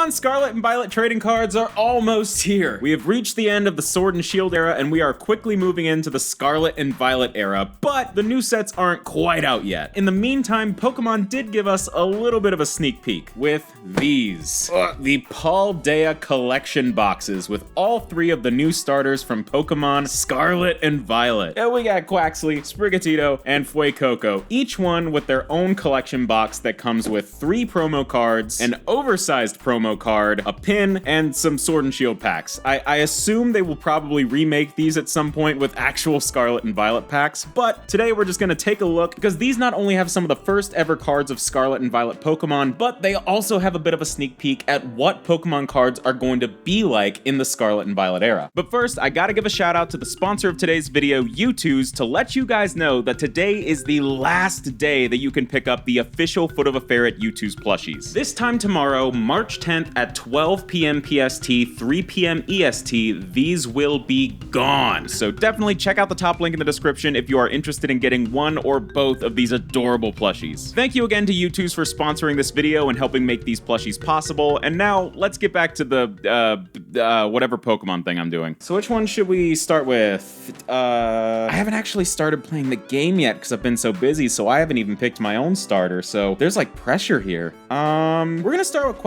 Pokemon Scarlet and Violet trading cards are almost here. We have reached the end of the Sword and Shield era, and we are quickly moving into the Scarlet and Violet era, but the new sets aren't quite out yet. In the meantime, Pokemon did give us a little bit of a sneak peek with these. The Paldea collection boxes with all 3 of the new starters from Pokemon Scarlet and Violet. And we got Quaxly, Sprigatito, and Fuecoco, each one with their own collection box that comes with 3 promo cards, an oversized promo card, a pin, and some Sword and Shield packs. I assume they will probably remake these at some point with actual Scarlet and Violet packs, but today we're just gonna take a look because these not only have some of the first ever cards of Scarlet and Violet Pokemon, but they also have a bit of a sneak peek at what Pokemon cards are going to be like in the Scarlet and Violet era. But first, I gotta give a shout out to the sponsor of today's video, U2s, to let you guys know that today is the last day that you can pick up the official Foot of a Ferret U2s plushies. This time tomorrow, March 10th at 12 p.m. PST, 3 p.m. EST, these will be gone. So definitely check out the top link in the description if you are interested in getting one or both of these adorable plushies. Thank you again to U2s for sponsoring this video and helping make these plushies possible. And now let's get back to the whatever Pokemon thing I'm doing. So which one should we start with? I haven't actually started playing the game yet because I've been so busy, so I haven't even picked my own starter. So there's like pressure here. We're gonna start with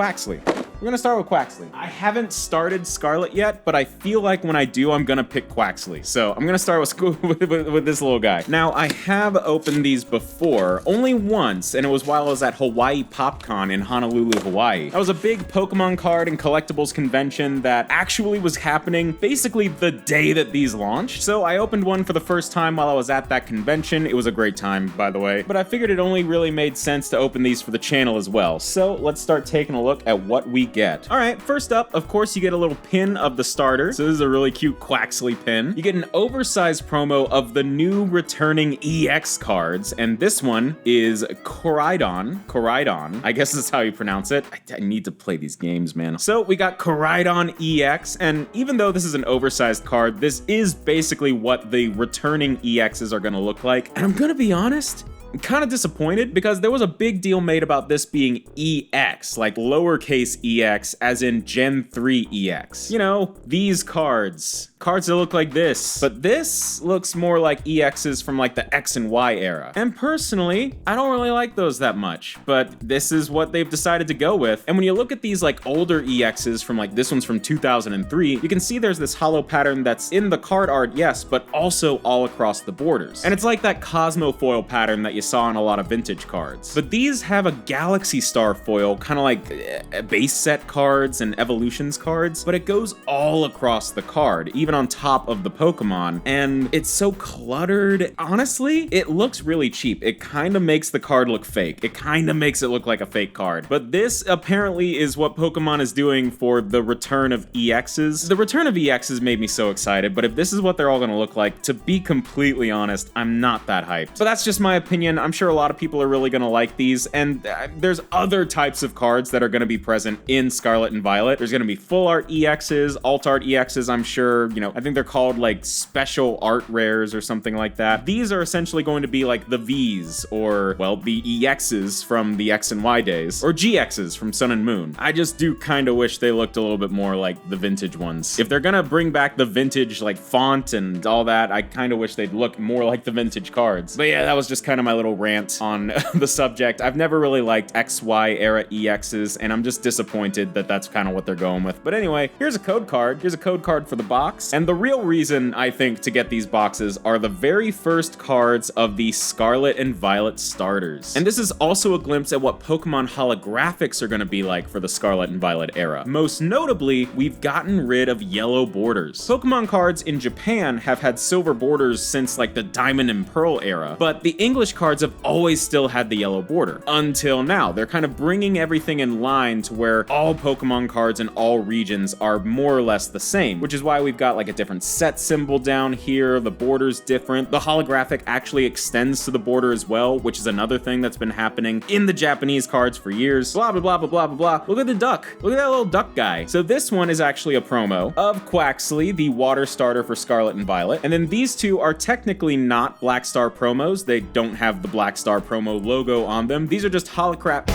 Quaxly. I haven't started Scarlet yet, but I feel like when I do, I'm gonna pick Quaxly. So I'm gonna start with this little guy. Now, I have opened these before, only once, and it was while I was at Hawaii PopCon in Honolulu, Hawaii. That was a big Pokemon card and collectibles convention that actually was happening basically the day that these launched. So I opened one for the first time while I was at that convention. It was a great time, by the way, but I figured it only really made sense to open these for the channel as well. So let's start taking a look at what we get. All right, first up, of course, you get a little pin of the starter. So this is a really cute Quaxly pin. You get an oversized promo of the new returning EX cards, and this one is Koraidon. I guess that's how you pronounce it. I need to play these games, man. So we got Koraidon EX, and even though this is an oversized card, this is basically what the returning EXs are gonna look like. And I'm gonna be honest, I'm kind of disappointed because there was a big deal made about this being EX, like lowercase EX, as in Gen 3 EX. You know, these cards that look like this, but this looks more like EXs from like the X and Y era. And personally, I don't really like those that much, but this is what they've decided to go with. And when you look at these like older EXs from like this one's from 2003, you can see there's this hollow pattern that's in the card art, yes, but also all across the borders. And it's like that Cosmo foil pattern that you saw in a lot of vintage cards. But these have a Galaxy Star foil, kind of like base set cards and evolutions cards, but it goes all across the card, even on top of the Pokemon, and it's so cluttered. Honestly, it looks really cheap. It kind of makes the card look fake. It kind of makes it look like a fake card. But this apparently is what Pokemon is doing for the return of EXs. The return of EXs made me so excited, but if this is what they're all gonna look like, to be completely honest, I'm not that hyped. But that's just my opinion. I'm sure a lot of people are really gonna like these, and there's other types of cards that are gonna be present in Scarlet and Violet. There's gonna be full art EXs, alt art EXs, I'm sure, you know, I think they're called like special art rares or something like that. These are essentially going to be like the Vs, or, well, the EXs from the X and Y days, or GXs from Sun and Moon. I just do kind of wish they looked a little bit more like the vintage ones. If they're gonna bring back the vintage like font and all that, I kind of wish they'd look more like the vintage cards. But yeah, that was just kind of my little rant on the subject. I've never really liked XY era EXs, and I'm just disappointed that that's kind of what they're going with. But anyway, here's a code card. Here's a code card for the box. And the real reason, I think, to get these boxes are the very first cards of the Scarlet and Violet starters. And this is also a glimpse at what Pokemon holographics are going to be like for the Scarlet and Violet era. Most notably, we've gotten rid of yellow borders. Pokemon cards in Japan have had silver borders since like the Diamond and Pearl era, but the English cards have always still had the yellow border. Until now, they're kind of bringing everything in line to where all Pokemon cards in all regions are more or less the same, which is why we've got like a different set symbol down here, the border's different. The holographic actually extends to the border as well, which is another thing that's been happening in the Japanese cards for years. Blah, blah, blah, blah, blah, blah, blah. Look at the duck. Look at that little duck guy. So this one is actually a promo of Quaxly, the water starter for Scarlet and Violet. And then these two are technically not Black Star promos. They don't have the Black Star promo logo on them. These are just holographic.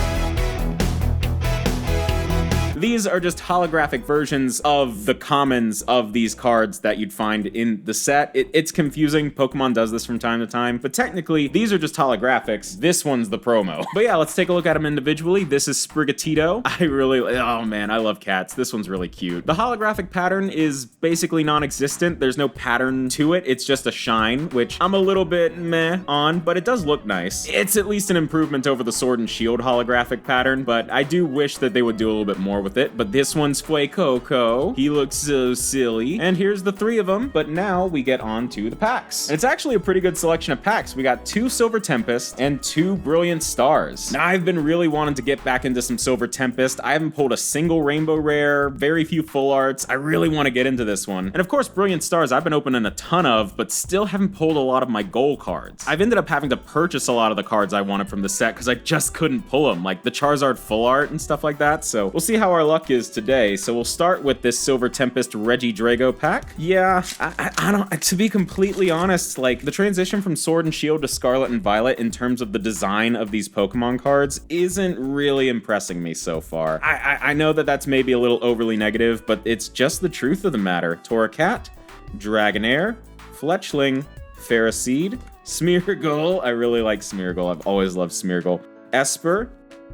These are just holographic versions of the commons of these cards that you'd find in the set. It's confusing. Pokemon does this from time to time, but technically these are just holographics. This one's the promo. But yeah, let's take a look at them individually. This is Sprigatito. Oh man, I love cats. This one's really cute. The holographic pattern is basically non-existent. There's no pattern to it. It's just a shine, which I'm a little bit meh on, but it does look nice. It's at least an improvement over the Sword and Shield holographic pattern, but I do wish that they would do a little bit more with it. But this one's Fuecoco. He looks so silly. And here's the 3 of them, but now we get on to the packs. And it's actually a pretty good selection of packs. We got 2 Silver Tempest and 2 Brilliant Stars. Now, I've been really wanting to get back into some Silver Tempest. I haven't pulled a single Rainbow Rare, very few Full Arts. I really want to get into this one. And of course, Brilliant Stars I've been opening a ton of, but still haven't pulled a lot of my goal cards. I've ended up having to purchase a lot of the cards I wanted from the set because I just couldn't pull them, like the Charizard Full Art and stuff like that. So we'll see how our luck is today. So we'll start with this Silver Tempest Regidrago pack. Yeah, I don't, to be completely honest, like the transition from Sword and Shield to Scarlet and Violet in terms of the design of these Pokemon cards isn't really impressing me so far. I know that that's maybe a little overly negative, but it's just the truth of the matter. Torracat, Dragonair, Fletchling, Ferroseed, Smeargle. I really like Smeargle. I've always loved Smeargle. Esper,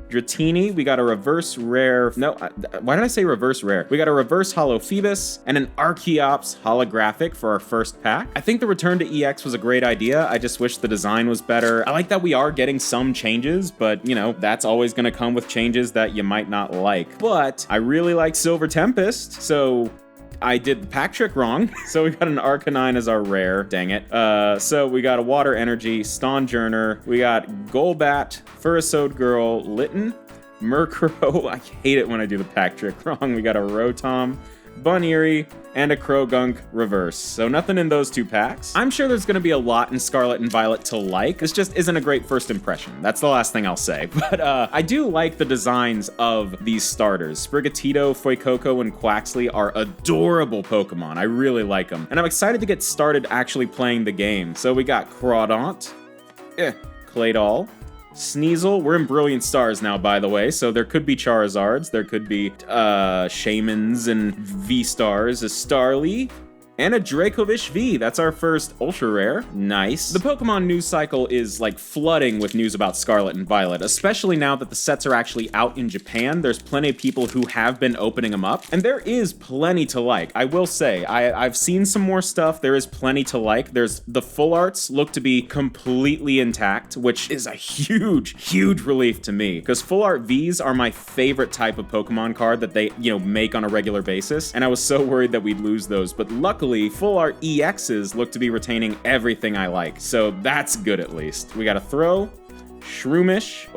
Dratini. We got a reverse rare. No, why did I say reverse rare? We got a reverse Holo Phoebus and an Archeops holographic for our first pack. I think the return to EX was a great idea. I just wish the design was better. I like that we are getting some changes, but you know, that's always going to come with changes that you might not like. But I really like Silver Tempest, so I did the pack trick wrong. So we got an Arcanine as our rare. Dang it. So we got a Water Energy, Stonjourner. We got Golbat, Furisode Girl, Litten, Murkrow. I hate it when I do the pack trick wrong. We got a Rotom, Buneary, and a Krogunk reverse. So nothing in those 2 packs. I'm sure there's gonna be a lot in Scarlet and Violet to like. This just isn't a great first impression. That's the last thing I'll say. But I do like the designs of these starters. Sprigatito, Fuecoco, and Quaxly are adorable Pokemon. I really like them. And I'm excited to get started actually playing the game. So we got Crawdaunt, Claydol, Sneasel. We're in Brilliant Stars now, by the way, so there could be Charizards, there could be Shaymins and V-Stars, a Starly, and a Dracovish V. That's our first ultra rare. Nice. The Pokemon news cycle is like flooding with news about Scarlet and Violet, especially now that the sets are actually out in Japan. There's plenty of people who have been opening them up, and there is plenty to like. I will say, I've seen some more stuff. There is plenty to like. There's the Full Arts look to be completely intact, which is a huge relief to me, because Full Art Vs are my favorite type of Pokemon card that they, you know, make on a regular basis, and I was so worried that we'd lose those, but luckily Full Art EXs look to be retaining everything I like, so that's good at least. We got a Throw, Shroomish.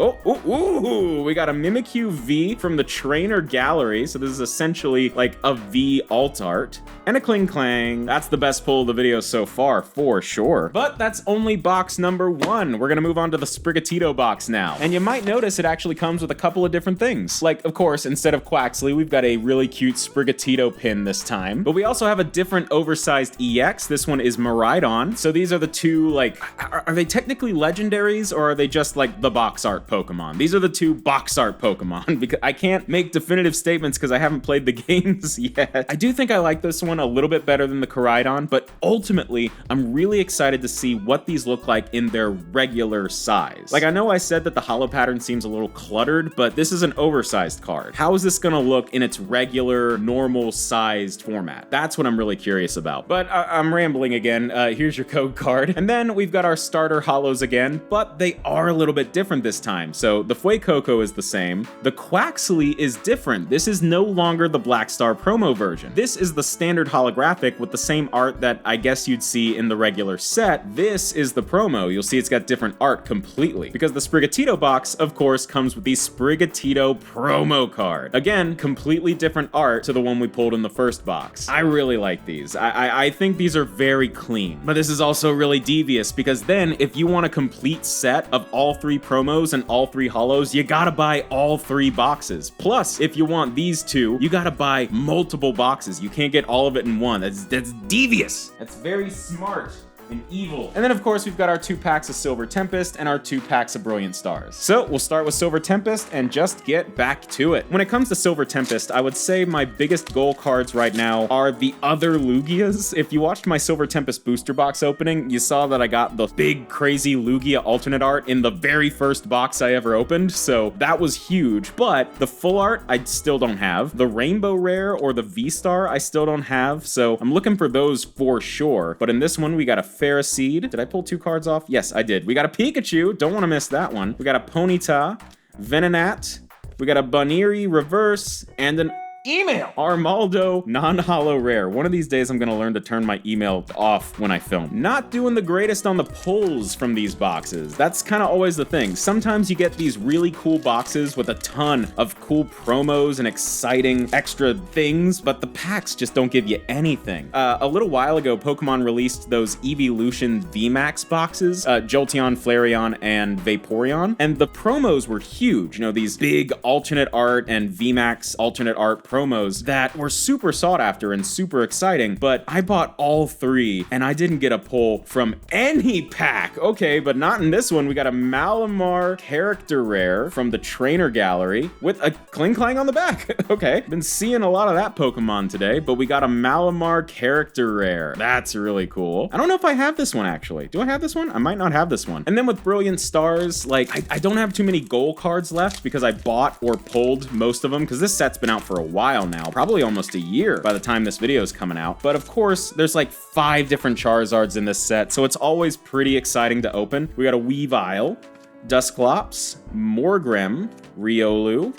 We got a Mimikyu V from the Trainer Gallery, so this is essentially like a V alt art, and a Kling Clang. That's the best pull of the video so far, for sure. But that's only box number 1. We're gonna move on to the Sprigatito box now, and you might notice it actually comes with a couple of different things. Like, of course, instead of Quaxly, we've got a really cute Sprigatito pin this time, but we also have a different oversized EX. This one is Miraidon. So these are the 2, like, are they technically legendaries, or are they just like the box art Pokemon? These are the 2 box art Pokemon, because I can't make definitive statements because I haven't played the games yet. I do think I like this one a little bit better than the Koraidon, but ultimately, I'm really excited to see what these look like in their regular size. Like, I know I said that the holo pattern seems a little cluttered, but this is an oversized card. How is this gonna look in its regular, normal sized format? That's what I'm really curious about. But I'm rambling again. Here's your code card. And then we've got our starter holos again, but they are a little bit different this time. So the Fuecoco is the same. The Quaxly is different. This is no longer the Black Star promo version. This is the standard holographic with the same art that I guess you'd see in the regular set. This is the promo. You'll see it's got different art completely, because the Sprigatito box, of course, comes with the Sprigatito promo card. Again, completely different art to the one we pulled in the first box. I really like these. I think these are very clean, but this is also really devious, because then if you want a complete set of all 3 promos and all 3 holos, you gotta buy all 3 boxes. Plus, if you want these 2, you gotta buy multiple boxes. You can't get all of it in one. That's devious. That's very smart and evil. And then of course we've got our 2 packs of Silver Tempest and our 2 packs of Brilliant Stars. So we'll start with Silver Tempest and just get back to it. When it comes to Silver Tempest, I would say my biggest goal cards right now are the other Lugias. If you watched my Silver Tempest booster box opening, you saw that I got the big crazy Lugia alternate art in the very first box I ever opened, so that was huge. But the full art I still don't have. The Rainbow Rare or the V-Star I still don't have, so I'm looking for those for sure. But in this one we got a Ferroseed. Did I pull 2 cards off? Yes, I did. We got a Pikachu, don't want to miss that one. We got a Ponyta, Venonat, we got a Bunnery reverse, and an email Armaldo non-holo rare. One of these days I'm gonna learn to turn my email off when I film. Not doing the greatest on the pulls from these boxes. That's kind of always the thing. Sometimes you get these really cool boxes with a ton of cool promos and exciting extra things, but the packs just don't give you anything. A little while ago, Pokemon released those Evolution VMAX boxes, Jolteon, Flareon, and Vaporeon, and the promos were huge. You know, these big alternate art and VMAX alternate art promos that were super sought after and super exciting, but I bought all 3 and I didn't get a pull from any pack. Okay, but not in this one. We got a Malamar character rare from the trainer gallery with a Kling Clang on the back. Okay, been seeing a lot of that Pokemon today, but we got a Malamar character rare. That's really cool. I don't know if I have this one actually. Do I have this one? I might not have this one. And then with Brilliant Stars, like I don't have too many goal cards left because I bought or pulled most of them because this set's been out for a while now, probably almost a year by the time this video is coming out. But of course, there's like 5 different Charizards in this set, so it's always pretty exciting to open. We got a Weavile, Dusclops, Morgrem, Riolu,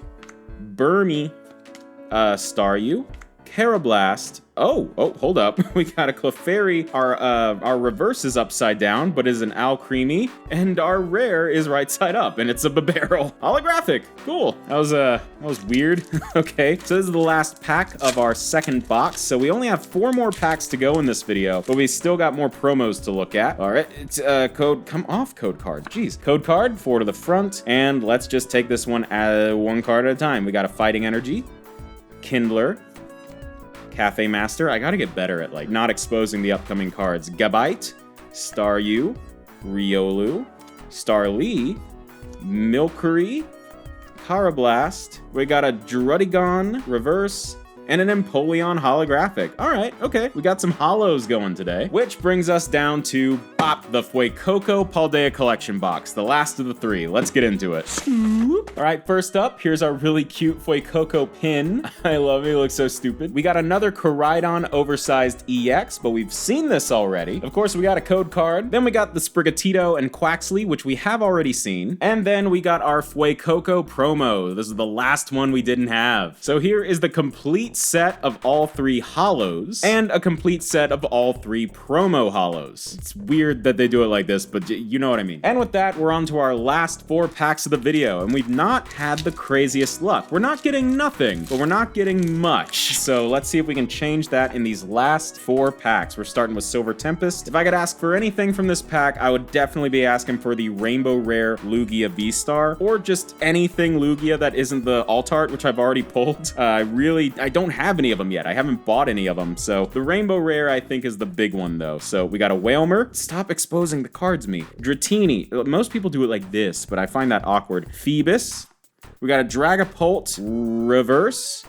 Burmy, Staryu, Carablast. Oh, hold up. We got a Clefairy. Our reverse is upside down, but is an Alcremie, and our rare is right side up, and it's a Barrel. Holographic. Cool. That was weird. Okay, so this is the last pack of our second box. So we only have 4 more packs to go in this video, but we still got more promos to look at. All right, it's come off code card. Jeez, code card, 4 to the front, and let's just take this one 1 card at a time. We got a Fighting Energy, Kindler, Cafe Master. I gotta get better at like not exposing the upcoming cards. Gabite, Staryu, Riolu, Starly, Milcery, Carablast. We got a Druddigon reverse and an Empoleon holographic. All right, okay. We got some holos going today, which brings us down to the Fuecoco Paldea Collection box, the last of the 3. Let's get into it. All right, first up, here's our really cute Fuecoco pin. I love it, it looks so stupid. We got another Koraidon oversized EX, but we've seen this already. Of course, we got a code card. Then we got the Sprigatito and Quaxley, which we have already seen. And then we got our Fuecoco promo. This is the last one we didn't have. So here is the complete set of all 3 holos and a complete set of all 3 promo holos. It's weird that they do it like this, but you know what I mean. And with that, we're on to our last 4 packs of the video, and we've not had the craziest luck. We're not getting nothing, but we're not getting much. So let's see if we can change that in these last 4 packs. We're starting with Silver Tempest. If I could ask for anything from this pack, I would definitely be asking for the Rainbow Rare Lugia V-Star, or just anything Lugia that isn't the alt art, which I've already pulled. I don't have any of them yet. I haven't bought any of them, so the Rainbow Rare I think is the big one though. So we got a Wailmer. Stop exposing the cards me. Dratini. Most people do it like this, but I find that awkward. Phoebus. We got a Dragapult reverse.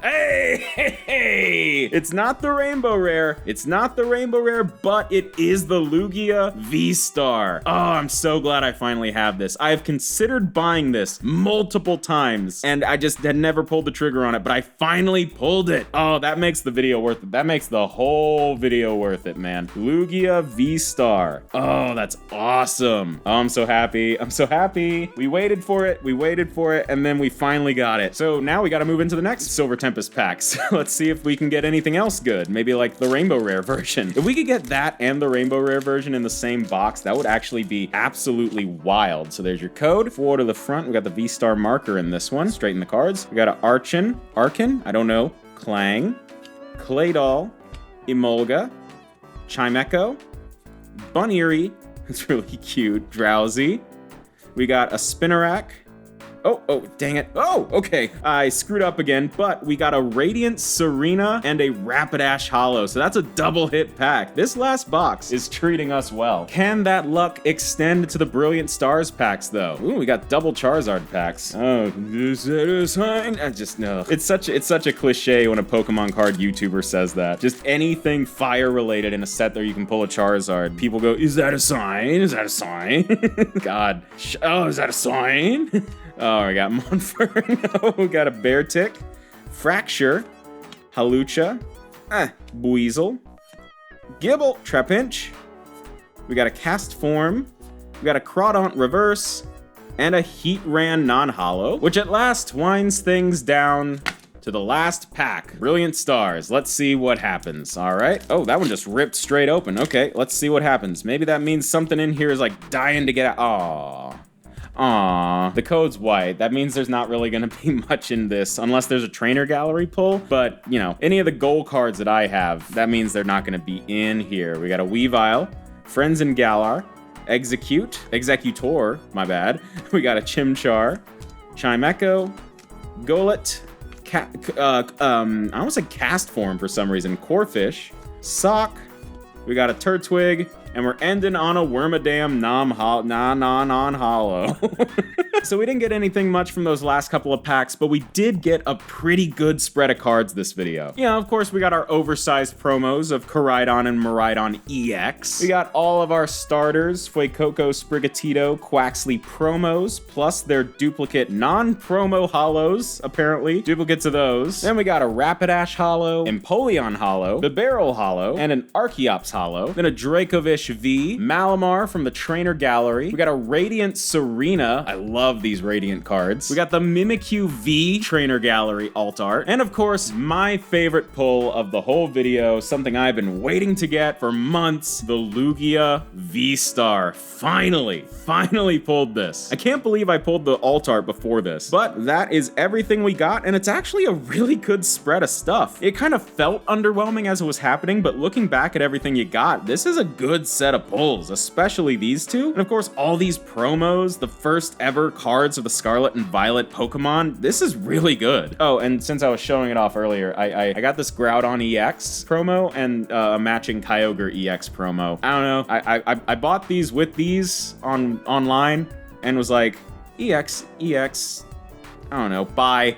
Hey! It's not the Rainbow Rare. It's not the Rainbow Rare, but it is the Lugia V-Star. Oh, I'm so glad I finally have this. I have considered buying this multiple times, and I just had never pulled the trigger on it, but I finally pulled it. Oh, that makes the video worth it. That makes the whole video worth it, man. Lugia V-Star. Oh, that's awesome. Oh, I'm so happy. I'm so happy. We waited for it. We waited for it, and then we finally got it. So now we got to move into the next Silver Tempest packs. Let's see if we can get anything else good. Maybe like the Rainbow Rare version. If we could get that and the Rainbow Rare version in the same box, that would actually be absolutely wild. So there's your code. 4 to the front. We got the V-Star marker in this one. Straighten the cards. We got a Arkin, I don't know, Clang, Claydol, Emolga, Chimecho, Bunnery, it's really cute, Drowsy. We got a Spinarak, Oh, dang it. Oh, okay. I screwed up again, but we got a Radiant Serena and a Rapidash Hollow, so that's a double hit pack. This last box is treating us well. Can that luck extend to the Brilliant Stars packs, though? Ooh, we got double Charizard packs. Oh, is that a sign? I just know. It's such a cliche when a Pokemon card YouTuber says that. Just anything fire related in a set that you can pull a Charizard, people go, is that a sign? Is that a sign? God. Oh, is that a sign? Oh, we got Monferno. We got a Beartick, Fracture, Halucha, Buizel, Gibble, Trapinch. We got a Cast Form. We got a Crawdaunt Reverse, and a Heatran non-holo, which at last winds things down to the last pack. Brilliant Stars. Let's see what happens. All right. Oh, that one just ripped straight open. Okay, let's see what happens. Maybe that means something in here is like dying to get out. Aww, the code's white. That means there's not really gonna be much in this unless there's a trainer gallery pull, but you know, any of the gold cards that I have, that means they're not gonna be in here. We got a Weavile, Friends and Galar, Executor, my bad. We got a Chimchar, Chimecho, Golett, I almost said Cast Form for some reason, Corphish, Sock, we got a Turtwig, and we're ending on a Wormadam non-holo. So we didn't get anything much from those last couple of packs, but we did get a pretty good spread of cards this video. Yeah, of course, we got our oversized promos of Koraidon and Miraidon EX. We got all of our starters, Fuecoco, Sprigatito, Quaxly promos, plus their duplicate non-promo holos, apparently. Duplicates of those. Then we got a Rapidash holo, Empoleon holo, Bibarel holo, and an Archeops holo. Then a Dracovish V, Malamar from the Trainer Gallery. We got a Radiant Serena. I love these Radiant cards. We got the Mimikyu V Trainer Gallery alt art. And of course, my favorite pull of the whole video, something I've been waiting to get for months, the Lugia V-Star. Finally pulled this. I can't believe I pulled the alt art before this, but that is everything we got, and it's actually a really good spread of stuff. It kind of felt underwhelming as it was happening, but looking back at everything you got, this is a good set of pulls, especially these two. And of course, all these promos, the first ever cards of the Scarlet and Violet Pokemon, this is really good. Oh, and since I was showing it off earlier, I got this Groudon EX promo and a matching Kyogre EX promo. I don't know, I bought these with these online and was like, EX, I don't know, bye.